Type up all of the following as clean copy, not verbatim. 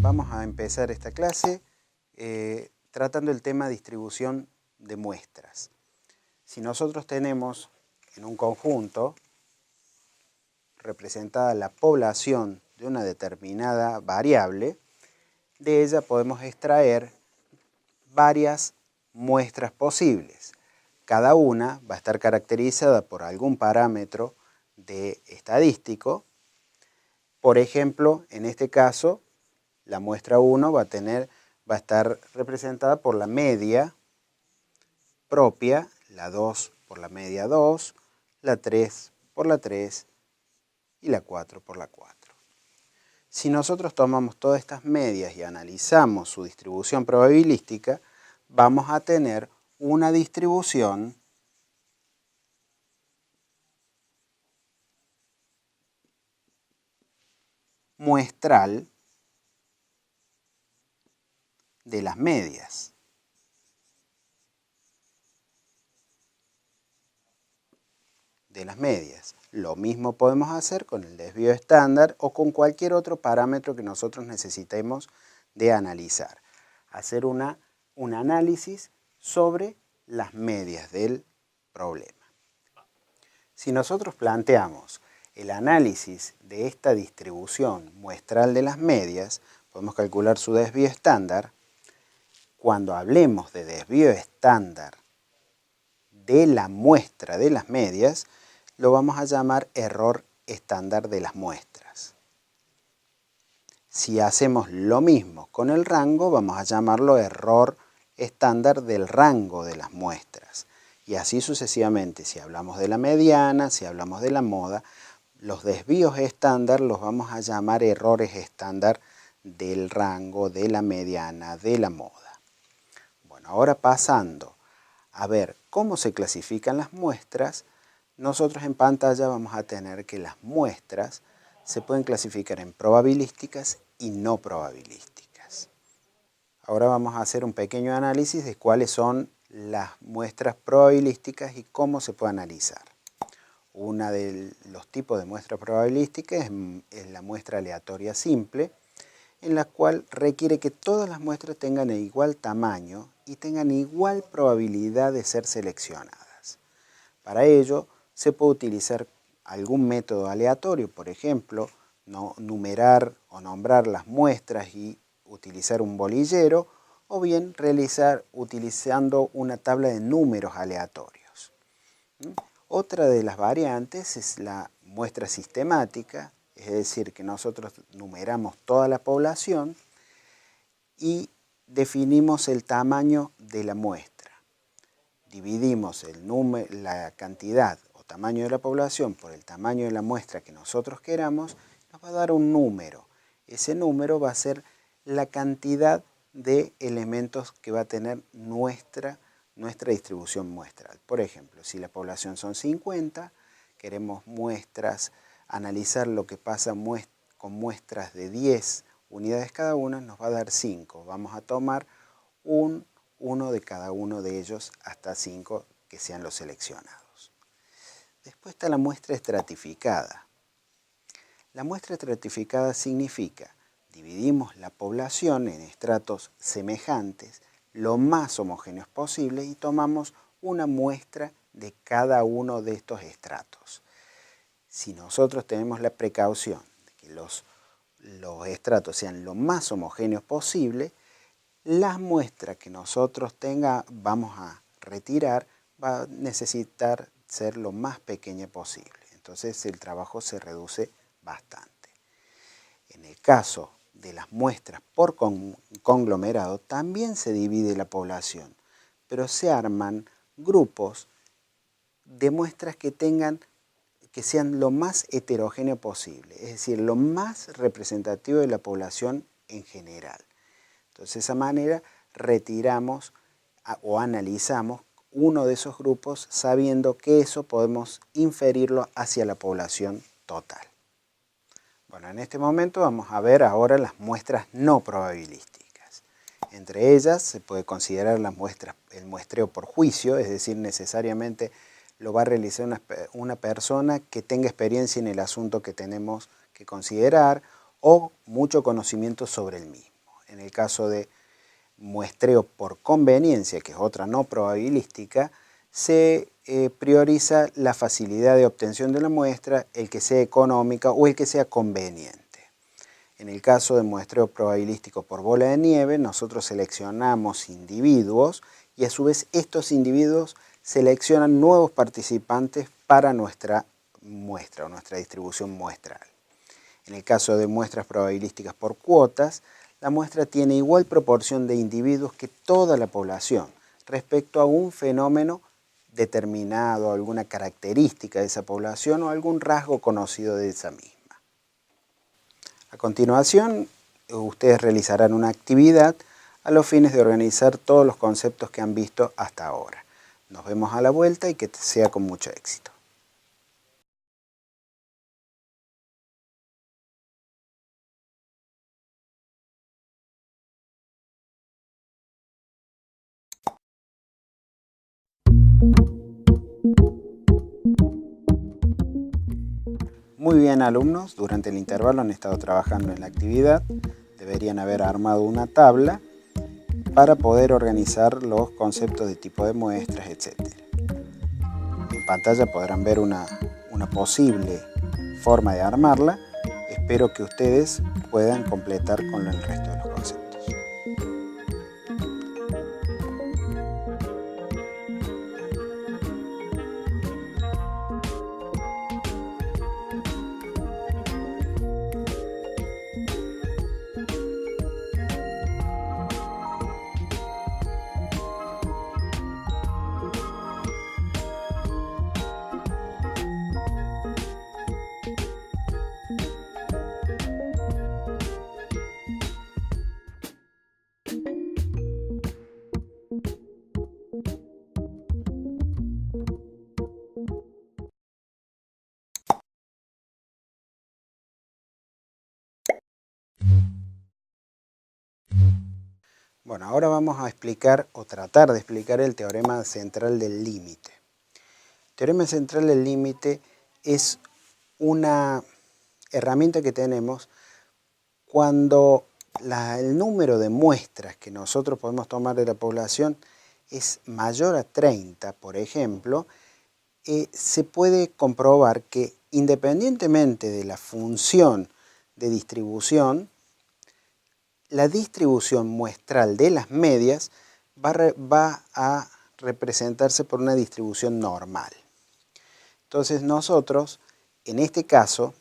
Vamos a empezar esta clase tratando el tema distribución de muestras. Si nosotros tenemos en un conjunto representada la población de una determinada variable, de ella podemos extraer varias muestras posibles. Cada una va a estar caracterizada por algún parámetro de estadístico. Por ejemplo, en este caso, la muestra 1 va a estar representada por la media propia, la 2 por la media 2, la 3 por la 3 y la 4 por la 4. Si nosotros tomamos todas estas medias y analizamos su distribución probabilística, vamos a tener una distribución muestral de las medias. Lo mismo podemos hacer con el desvío estándar o con cualquier otro parámetro que nosotros necesitemos de analizar. Hacer un análisis sobre las medias del problema. Si nosotros planteamos el análisis de esta distribución muestral de las medias, podemos calcular su desvío estándar. Cuando hablemos de desvío estándar de la muestra de las medias, lo vamos a llamar error estándar de las muestras. Si hacemos lo mismo con el rango, vamos a llamarlo error estándar del rango de las muestras. Y así sucesivamente, si hablamos de la mediana, si hablamos de la moda, los desvíos estándar los vamos a llamar errores estándar del rango, de la mediana, de la moda. Bueno, ahora pasando a ver cómo se clasifican las muestras, nosotros en pantalla vamos a tener que las muestras se pueden clasificar en probabilísticas y no probabilísticas. Ahora vamos a hacer un pequeño análisis de cuáles son las muestras probabilísticas y cómo se puede analizar. Uno de los tipos de muestras probabilísticas es la muestra aleatoria simple, en la cual requiere que todas las muestras tengan igual tamaño y tengan igual probabilidad de ser seleccionadas. Para ello se puede utilizar algún método aleatorio, por ejemplo, numerar o nombrar las muestras y utilizar un bolillero, o bien realizar utilizando una tabla de números aleatorios. Otra de las variantes es la muestra sistemática, es decir, que nosotros numeramos toda la población y definimos el tamaño de la muestra. Dividimos la cantidad o tamaño de la población por el tamaño de la muestra que nosotros queramos, nos va a dar un número. Ese número va a ser la cantidad de elementos que va a tener nuestra distribución muestral. Por ejemplo, si la población son 50, queremos analizar lo que pasa con muestras de 10 unidades cada una, nos va a dar 5. Vamos a tomar uno de cada uno de ellos hasta 5 que sean los seleccionados. Después está la muestra estratificada. La muestra estratificada significa dividimos la población en estratos semejantes, lo más homogéneos posible, y tomamos una muestra de cada uno de estos estratos. Si nosotros tenemos la precaución de que los estratos sean lo más homogéneos posible, las muestras que nosotros vamos a retirar va a necesitar ser lo más pequeña posible. Entonces el trabajo se reduce bastante. En el caso de las muestras por conglomerado también se divide la población, pero se arman grupos de muestras que sean lo más heterogéneo posible, es decir, lo más representativo de la población en general. Entonces de esa manera retiramos o analizamos uno de esos grupos sabiendo que eso podemos inferirlo hacia la población total. Bueno, en este momento vamos a ver ahora las muestras no probabilísticas. Entre ellas se puede considerar el muestreo por juicio, es decir, necesariamente lo va a realizar una persona que tenga experiencia en el asunto que tenemos que considerar o mucho conocimiento sobre el mismo. En el caso de muestreo por conveniencia, que es otra no probabilística, se prioriza la facilidad de obtención de la muestra, el que sea económica o el que sea conveniente. En el caso de muestreo probabilístico por bola de nieve, nosotros seleccionamos individuos y a su vez estos individuos seleccionan nuevos participantes para nuestra muestra o nuestra distribución muestral. En el caso de muestras probabilísticas por cuotas, la muestra tiene igual proporción de individuos que toda la población respecto a un fenómeno determinado, alguna característica de esa población o algún rasgo conocido de esa misma. A continuación, ustedes realizarán una actividad a los fines de organizar todos los conceptos que han visto hasta ahora. Nos vemos a la vuelta y que sea con mucho éxito. Muy bien, alumnos, durante el intervalo han estado trabajando en la actividad. Deberían haber armado una tabla para poder organizar los conceptos de tipo de muestras, etc. En pantalla podrán ver una posible forma de armarla. Espero que ustedes puedan completar con el resto de los conceptos. Bueno, ahora vamos a explicar o tratar de explicar el teorema central del límite. El teorema central del límite es una herramienta que tenemos cuando el número de muestras que nosotros podemos tomar de la población es mayor a 30, por ejemplo, se puede comprobar que independientemente de la función de distribución, la distribución muestral de las medias va a representarse por una distribución normal. Entonces nosotros, en este caso,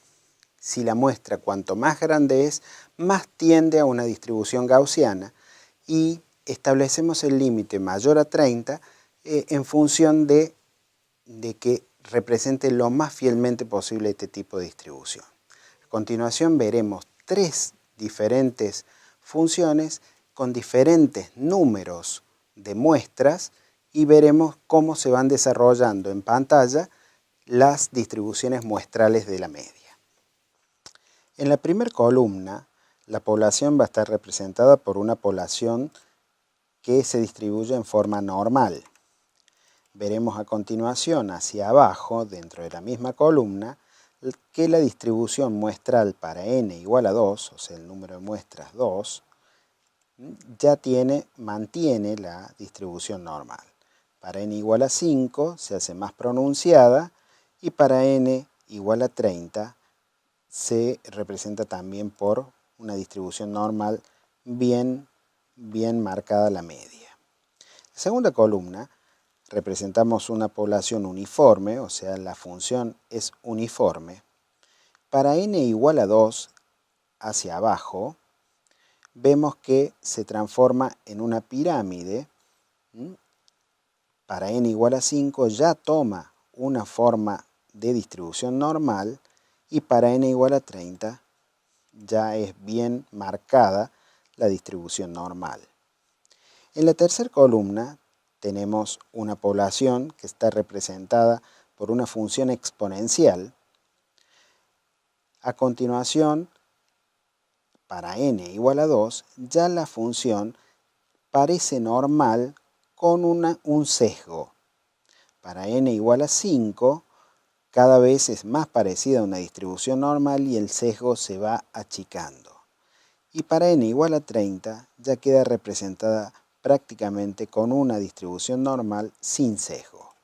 si la muestra cuanto más grande es, más tiende a una distribución gaussiana y establecemos el límite mayor a 30 en función de que represente lo más fielmente posible este tipo de distribución. A continuación veremos tres diferentes funciones con diferentes números de muestras y veremos cómo se van desarrollando en pantalla las distribuciones muestrales de la media. En la primera columna, la población va a estar representada por una población que se distribuye en forma normal. Veremos a continuación hacia abajo, dentro de la misma columna, que la distribución muestral para n igual a 2, o sea el número de muestras 2, ya mantiene la distribución normal. Para n igual a 5 se hace más pronunciada y para n igual a 30 se representa también por una distribución normal bien marcada la media. En la segunda columna representamos una población uniforme, o sea la función es uniforme. Para n igual a 2 hacia abajo, vemos que se transforma en una pirámide. Para n igual a 5 ya toma una forma de distribución normal y para n igual a 30 ya es bien marcada la distribución normal. En la tercera columna tenemos una población que está representada por una función exponencial. A continuación, para n igual a 2, ya la función parece normal con un sesgo. Para n igual a 5, cada vez es más parecida a una distribución normal y el sesgo se va achicando. y para n igual a 30 ya queda representada prácticamente con una distribución normal sin sesgo.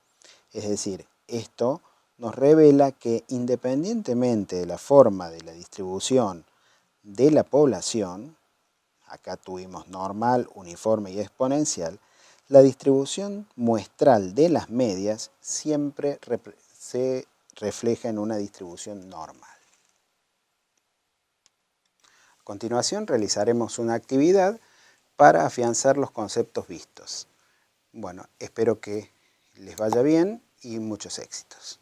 Es decir, esto nos revela que independientemente de la forma de la distribución de la población, acá tuvimos normal, uniforme y exponencial, la distribución muestral de las medias siempre se refleja en una distribución normal. A continuación realizaremos una actividad para afianzar los conceptos vistos. Bueno, espero que les vaya bien y muchos éxitos.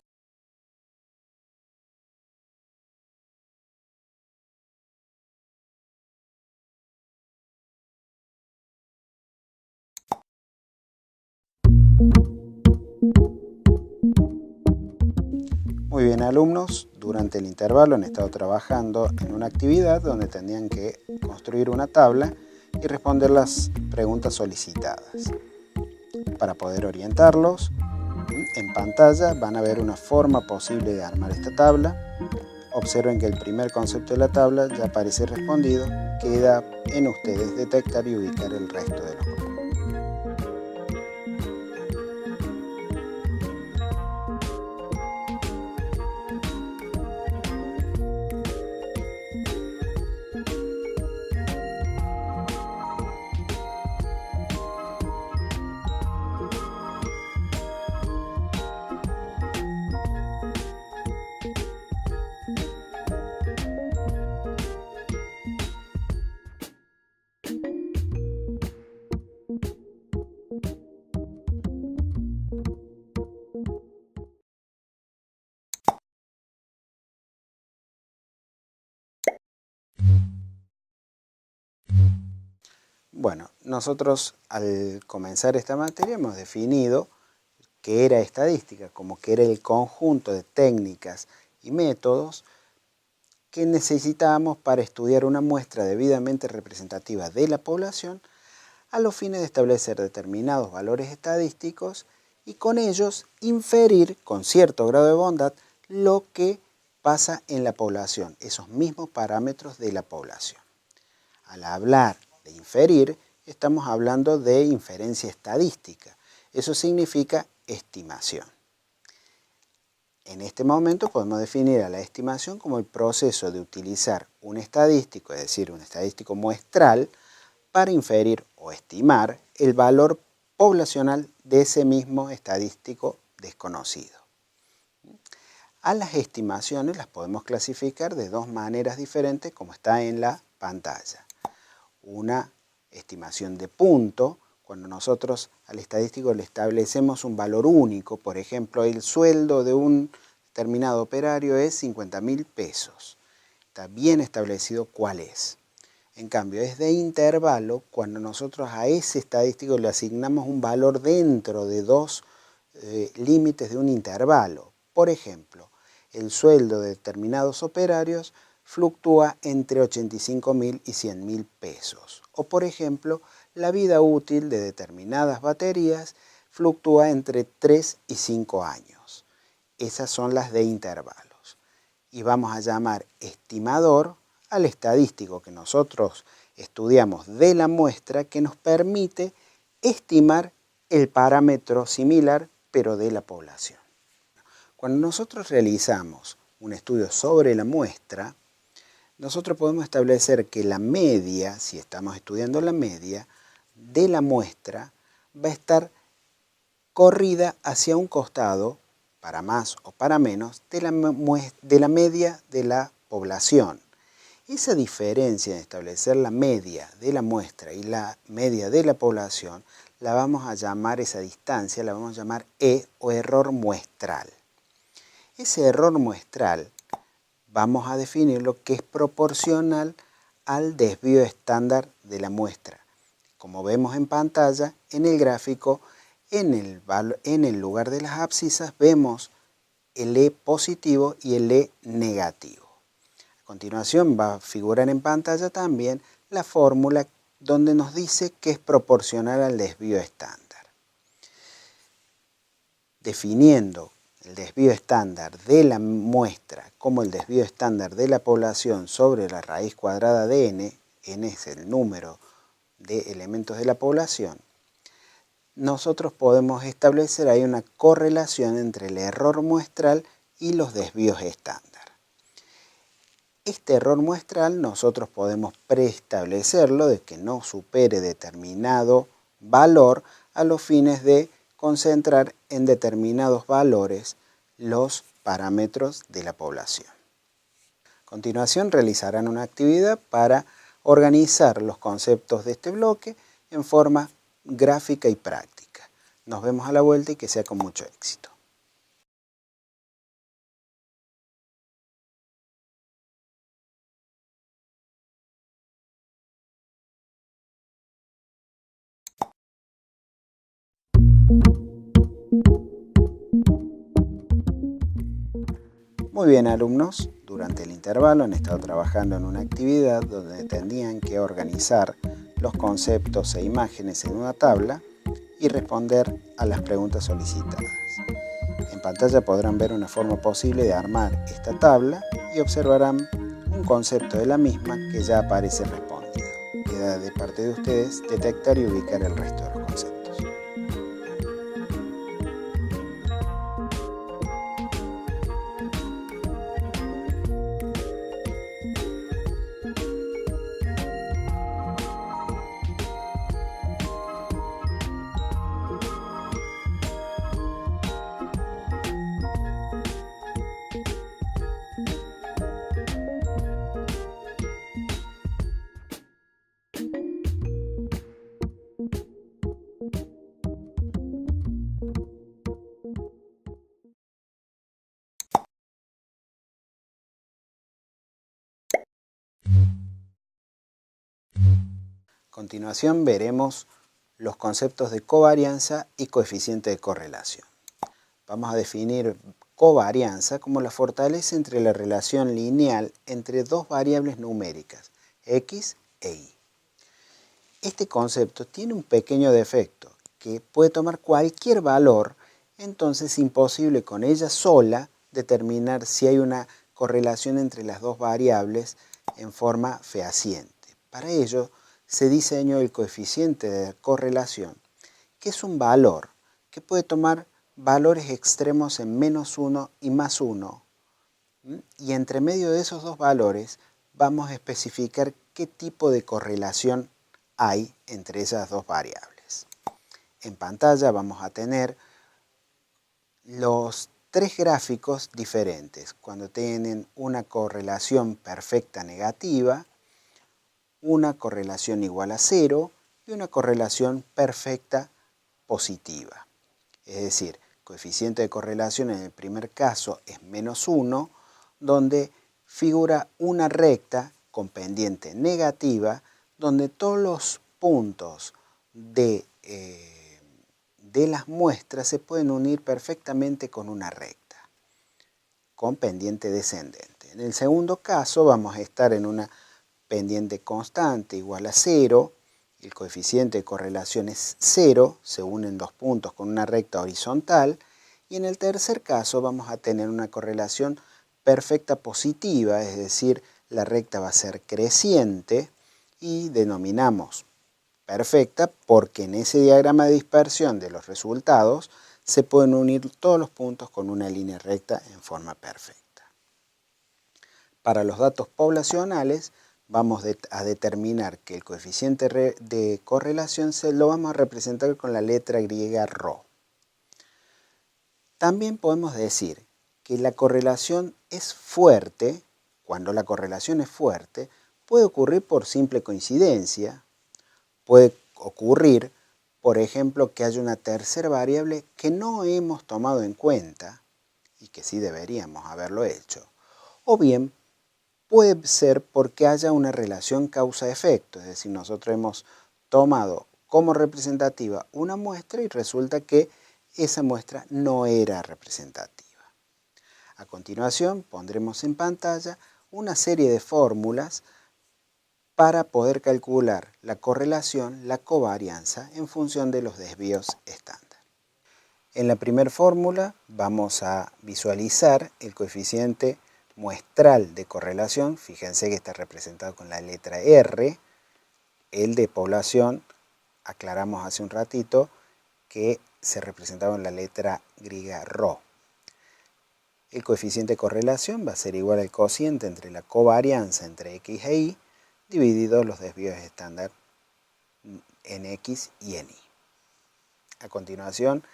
Muy bien, alumnos, durante el intervalo han estado trabajando en una actividad donde tenían que construir una tabla y responder las preguntas solicitadas. Para poder orientarlos, en pantalla van a ver una forma posible de armar esta tabla. Observen que el primer concepto de la tabla ya aparece respondido, queda en ustedes detectar y ubicar el resto de los grupos. Bueno, nosotros al comenzar esta materia hemos definido qué era estadística, como que era el conjunto de técnicas y métodos que necesitábamos para estudiar una muestra debidamente representativa de la población a los fines de establecer determinados valores estadísticos y con ellos inferir con cierto grado de bondad lo que pasa en la población, esos mismos parámetros de la población. Al hablar de inferir, estamos hablando de inferencia estadística. Eso significa estimación. En este momento podemos definir a la estimación como el proceso de utilizar un estadístico, es decir, un estadístico muestral, para inferir o estimar el valor poblacional de ese mismo estadístico desconocido. A las estimaciones las podemos clasificar de dos maneras diferentes como está en la pantalla. Una estimación de punto, cuando nosotros al estadístico le establecemos un valor único, por ejemplo, el sueldo de un determinado operario es 50.000 pesos. Está bien establecido cuál es. En cambio, es de intervalo cuando nosotros a ese estadístico le asignamos un valor dentro de dos límites de un intervalo. Por ejemplo, el sueldo de determinados operarios fluctúa entre 85.000 y 100.000 pesos. O por ejemplo, la vida útil de determinadas baterías fluctúa entre 3 y 5 años. Esas son las de intervalos. Y vamos a llamar estimador al estadístico que nosotros estudiamos de la muestra que nos permite estimar el parámetro similar pero de la población. Cuando nosotros realizamos un estudio sobre la muestra, nosotros podemos establecer que la media, si estamos estudiando la media de la muestra, va a estar corrida hacia un costado, para más o para menos, de la media de la población. Esa diferencia en establecer la media de la muestra y la media de la población, la vamos a llamar, esa distancia, la vamos a llamar E o error muestral. Ese error muestral vamos a definirlo que es proporcional al desvío estándar de la muestra. Como vemos en pantalla, en el gráfico, en el lugar de las abscisas vemos el E positivo y el E negativo. A continuación va a figurar en pantalla también la fórmula donde nos dice que es proporcional al desvío estándar. Definiendo el desvío estándar de la muestra como el desvío estándar de la población sobre la raíz cuadrada de n, n es el número de elementos de la población, nosotros podemos establecer ahí una correlación entre el error muestral y los desvíos estándar. Este error muestral nosotros podemos preestablecerlo de que no supere determinado valor a los fines de concentrar en determinados valores los parámetros de la población. A continuación realizarán una actividad para organizar los conceptos de este bloque en forma gráfica y práctica. Nos vemos a la vuelta y que sea con mucho éxito. Muy bien, alumnos, durante el intervalo han estado trabajando en una actividad donde tenían que organizar los conceptos e imágenes en una tabla y responder a las preguntas solicitadas. En pantalla podrán ver una forma posible de armar esta tabla y observarán un concepto de la misma que ya aparece respondido. Queda de parte de ustedes detectar y ubicar el resto de los conceptos. A continuación veremos los conceptos de covarianza y coeficiente de correlación. Vamos a definir covarianza como la fortaleza entre la relación lineal entre dos variables numéricas, x e y. Este concepto tiene un pequeño defecto, que puede tomar cualquier valor, entonces es imposible con ella sola determinar si hay una correlación entre las dos variables en forma fehaciente. Para ello, se diseñó el coeficiente de correlación, que es un valor que puede tomar valores extremos en -1 y +1, y entre medio de esos dos valores vamos a especificar qué tipo de correlación hay entre esas dos variables. En pantalla vamos a tener los tres gráficos diferentes, cuando tienen una correlación perfecta negativa, una correlación igual a 0 y una correlación perfecta positiva. Es decir, coeficiente de correlación en el primer caso es -1, donde figura una recta con pendiente negativa, donde todos los puntos de las muestras se pueden unir perfectamente con una recta, con pendiente descendente. En el segundo caso vamos a estar en una pendiente constante igual a 0, el coeficiente de correlación es 0, se unen dos puntos con una recta horizontal, y en el tercer caso vamos a tener una correlación perfecta positiva, es decir, la recta va a ser creciente y denominamos perfecta porque en ese diagrama de dispersión de los resultados se pueden unir todos los puntos con una línea recta en forma perfecta. Para los datos poblacionales vamos a determinar que el coeficiente de correlación lo vamos a representar con la letra griega ρ. También podemos decir que la correlación es fuerte. Cuando la correlación es fuerte, puede ocurrir por simple coincidencia, puede ocurrir, por ejemplo, que haya una tercera variable que no hemos tomado en cuenta y que sí deberíamos haberlo hecho, o bien puede ser porque haya una relación causa-efecto, es decir, nosotros hemos tomado como representativa una muestra y resulta que esa muestra no era representativa. A continuación pondremos en pantalla una serie de fórmulas para poder calcular la correlación, la covarianza en función de los desvíos estándar. En la primera fórmula vamos a visualizar el coeficiente muestral de correlación, fíjense que está representado con la letra R, el de población, aclaramos hace un ratito que se representaba en la letra griega rho. El coeficiente de correlación va a ser igual al cociente entre la covarianza entre x e y dividido los desvíos estándar en x y en y. A continuación,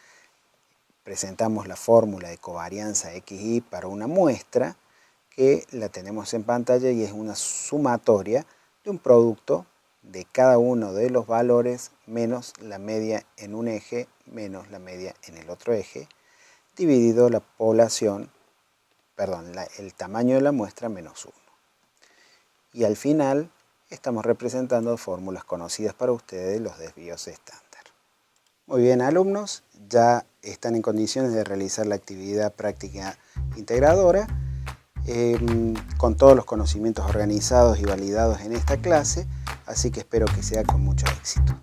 presentamos la fórmula de covarianza xy para una muestra que la tenemos en pantalla y es una sumatoria de un producto de cada uno de los valores menos la media en un eje menos la media en el otro eje, dividido la población, el tamaño de la muestra menos 1. Y al final estamos representando fórmulas conocidas para ustedes, los desvíos estándar. Muy bien, alumnos, ya están en condiciones de realizar la actividad práctica integradora con todos los conocimientos organizados y validados en esta clase, así que espero que sea con mucho éxito.